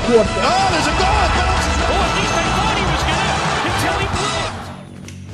quarterback. Oh, there's a goal. At least I thought he was gonna until he blew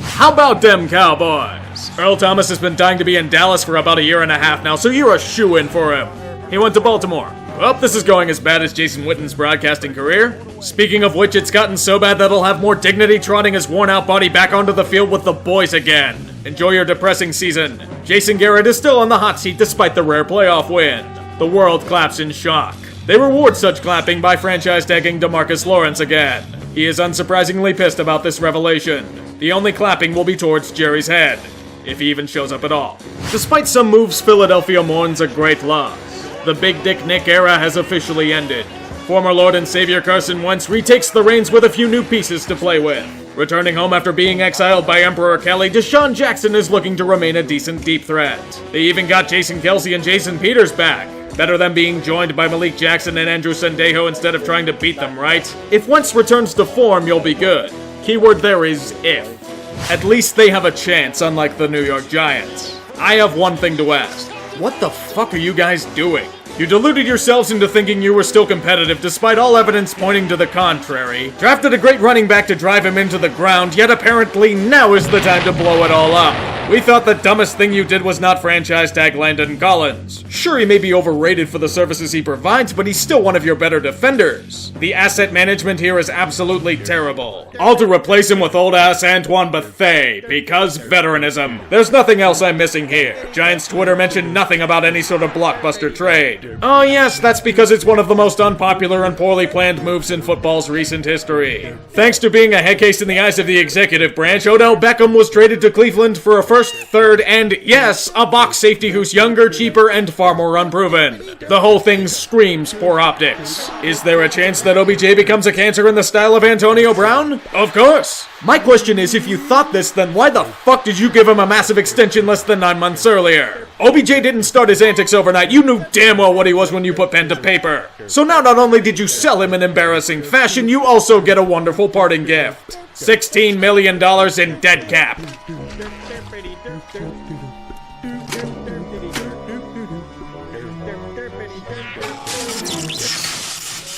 it. How about them Cowboys? Earl Thomas has been dying to be in Dallas for about a year and a half now, so you're a shoo-in for him. He went to Baltimore. Well, this is going as bad as Jason Witten's broadcasting career. Speaking of which, it's gotten so bad that he'll have more dignity trotting his worn-out body back onto the field with the boys again. Enjoy your depressing season. Jason Garrett is still on the hot seat despite the rare playoff win. The world claps in shock. They reward such clapping by franchise tagging DeMarcus Lawrence again. He is unsurprisingly pissed about this revelation. The only clapping will be towards Jerry's head, if he even shows up at all. Despite some moves, Philadelphia mourns a great loss. The Big Dick Nick era has officially ended. Former Lord and Savior Carson Wentz retakes the reins with a few new pieces to play with. Returning home after being exiled by Emperor Kelly, Deshaun Jackson is looking to remain a decent deep threat. They even got Jason Kelce and Jason Peters back. Better than being joined by Malik Jackson and Andrew Sendejo instead of trying to beat them, right? If Wentz returns to form, you'll be good. Keyword there is if. At least they have a chance, unlike the New York Giants. I have one thing to ask. What the fuck are you guys doing? You deluded yourselves into thinking you were still competitive despite all evidence pointing to the contrary. Drafted a great running back to drive him into the ground, yet apparently now is the time to blow it all up. We thought the dumbest thing you did was not franchise tag Landon Collins. Sure, he may be overrated for the services he provides, but he's still one of your better defenders. The asset management here is absolutely terrible. All to replace him with old-ass Antoine Bethea, because veteranism. There's nothing else I'm missing here. Giants Twitter mentioned nothing about any sort of blockbuster trade. Oh yes, that's because it's one of the most unpopular and poorly planned moves in football's recent history. Thanks to being a head case in the eyes of the executive branch, Odell Beckham was traded to Cleveland for a first, third, and yes, a box safety who's younger, cheaper, and far more unproven. The whole thing screams poor optics. Is there a chance that OBJ becomes a cancer in the style of Antonio Brown? Of course. My question is, if you thought this, then why the fuck did you give him a massive extension less than 9 months earlier? OBJ didn't start his antics overnight. You knew damn well what he was when you put pen to paper. So now not only did you sell him in embarrassing fashion, you also get a wonderful parting gift. $16 million in dead cap.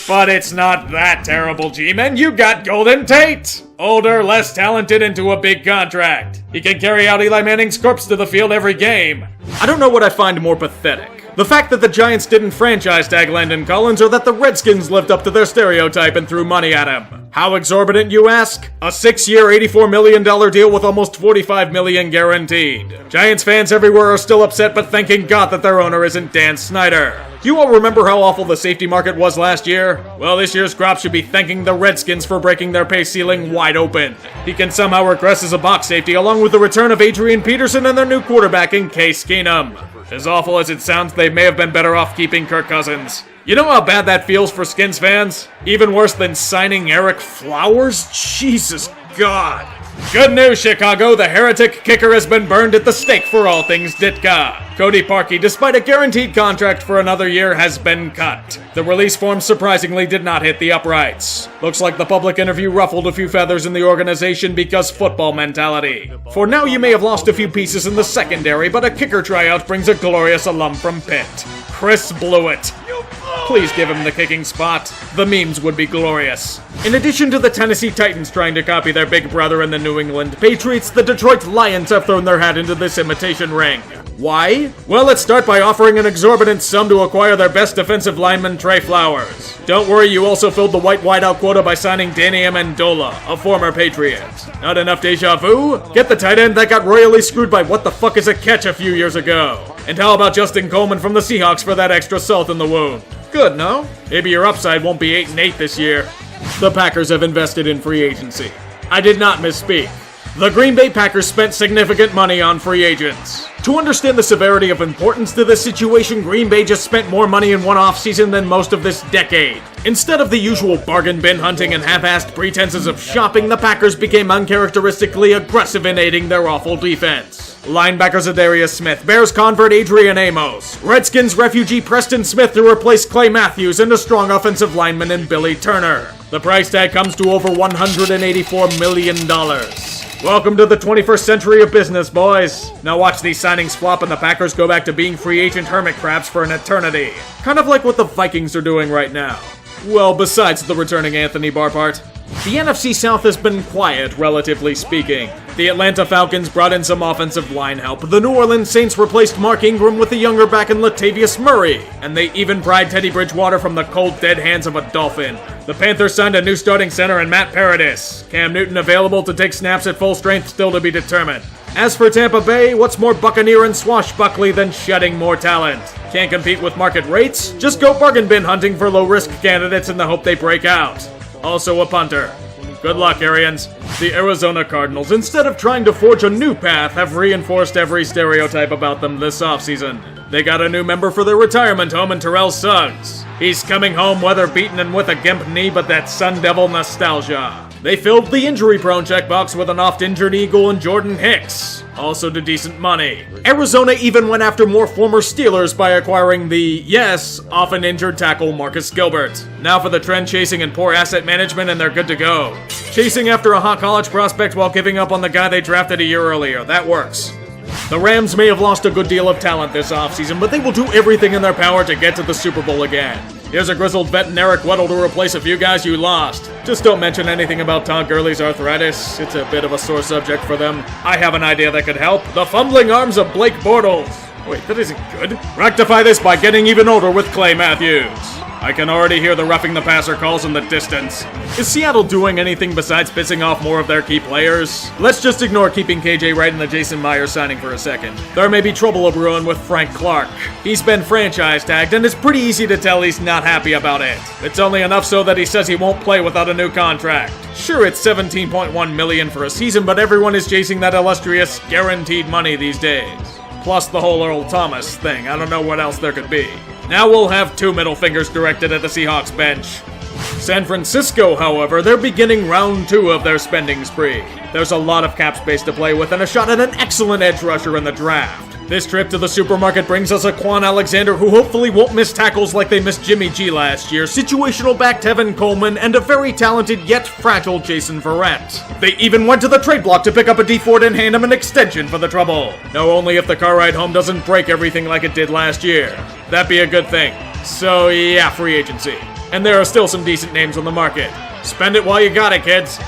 But it's not that terrible, G-Men. You got Golden Tate! Older, less talented, into a big contract. He can carry out Eli Manning's corpse to the field every game. I don't know what I find more pathetic. The fact that the Giants didn't franchise tag Landon Collins, or that the Redskins lived up to their stereotype and threw money at him. How exorbitant, you ask? A 6-year, $84 million deal with almost $45 million guaranteed. Giants fans everywhere are still upset, but thanking God that their owner isn't Dan Snyder. You all remember how awful the safety market was last year? Well, this year's crop should be thanking the Redskins for breaking their pay ceiling wide open. He can somehow regress as a box safety, along with the return of Adrian Peterson and their new quarterback in Case Keenum. As awful as it sounds, they may have been better off keeping Kirk Cousins. You know how bad that feels for Skins fans? Even worse than signing Eric Flowers? Jesus God. Good news, Chicago. The heretic kicker has been burned at the stake for all things Ditka. Cody Parkey, despite a guaranteed contract for another year, has been cut. The release form surprisingly did not hit the uprights. Looks like the public interview ruffled a few feathers in the organization because football mentality. For now, you may have lost a few pieces in the secondary, but a kicker tryout brings a glorious alum from Pitt. Chris Blewett. Please give him the kicking spot. The memes would be glorious. In addition to the Tennessee Titans trying to copy their big brother in the New England Patriots, the Detroit Lions have thrown their hat into this imitation ring. Why? Well, let's start by offering an exorbitant sum to acquire their best defensive lineman, Trey Flowers. Don't worry, you also filled the white wideout quota by signing Danny Amendola, a former Patriot. Not enough deja vu? Get the tight end that got royally screwed by what the fuck is a catch a few years ago. And how about Justin Coleman from the Seahawks for that extra salt in the wound? Good, no? Maybe your upside won't be 8-8 this year. The Packers have invested in free agency. I did not misspeak. The Green Bay Packers spent significant money on free agents. To understand the severity of importance to this situation, Green Bay just spent more money in one offseason than most of this decade. Instead of the usual bargain bin hunting and half-assed pretenses of shopping, the Packers became uncharacteristically aggressive in aiding their awful defense. Linebackers Adarius Smith, Bears convert Adrian Amos, Redskins refugee Preston Smith to replace Clay Matthews, and a strong offensive lineman in Billy Turner. The price tag comes to over $184 million. Welcome to the 21st century of business, boys. Now watch these signings flop and the Packers go back to being free agent hermit crabs for an eternity. Kind of like what the Vikings are doing right now. Well, besides the returning Anthony Barr part. The NFC South has been quiet, relatively speaking. The Atlanta Falcons brought in some offensive line help. The New Orleans Saints replaced Mark Ingram with the younger back in Latavius Murray. And they even pried Teddy Bridgewater from the cold, dead hands of a Dolphin. The Panthers signed a new starting center in Matt Paradis. Cam Newton available to take snaps at full strength, still to be determined. As for Tampa Bay, what's more buccaneer and swashbuckly than shedding more talent? Can't compete with market rates? Just go bargain bin hunting for low-risk candidates in the hope they break out. Also a punter. Good luck, Arians. The Arizona Cardinals, instead of trying to forge a new path, have reinforced every stereotype about them this offseason. They got a new member for their retirement home in Terrell Suggs. He's coming home weather beaten and with a gimp knee, but that Sun Devil nostalgia. They filled the injury-prone checkbox with an oft-injured Eagle and Jordan Hicks, also to decent money. Arizona even went after more former Steelers by acquiring the, yes, often injured tackle Marcus Gilbert. Now for the trend chasing and poor asset management, and they're good to go. Chasing after a hot college prospect while giving up on the guy they drafted a year earlier, that works. The Rams may have lost a good deal of talent this offseason, but they will do everything in their power to get to the Super Bowl again. Here's a grizzled vet in Eric Weddle to replace a few guys you lost. Just don't mention anything about Todd Gurley's arthritis. It's a bit of a sore subject for them. I have an idea that could help. The fumbling arms of Blake Bortles. Wait, that isn't good. Rectify this by getting even older with Clay Matthews. I can already hear the roughing the passer calls in the distance. Is Seattle doing anything besides pissing off more of their key players? Let's just ignore keeping KJ Wright and the Jason Myers signing for a second. There may be trouble brewing with Frank Clark. He's been franchise tagged, and it's pretty easy to tell he's not happy about it. It's only enough so that he says he won't play without a new contract. Sure, it's $17.1 million for a season, but everyone is chasing that illustrious, guaranteed money these days. Plus the whole Earl Thomas thing. I don't know what else there could be. Now we'll have two middle fingers directed at the Seahawks bench. San Francisco, however, they're beginning round 2 of their spending spree. There's a lot of cap space to play with and a shot at an excellent edge rusher in the draft. This trip to the supermarket brings us a Quan Alexander who hopefully won't miss tackles like they missed Jimmy G last year, situational back Tevin Coleman, and a very talented yet fragile Jason Verrett. They even went to the trade block to pick up a D Ford and hand him an extension for the trouble. No, only if the car ride home doesn't break everything like it did last year. That'd be a good thing. So yeah, free agency. And there are still some decent names on the market. Spend it while you got it, kids.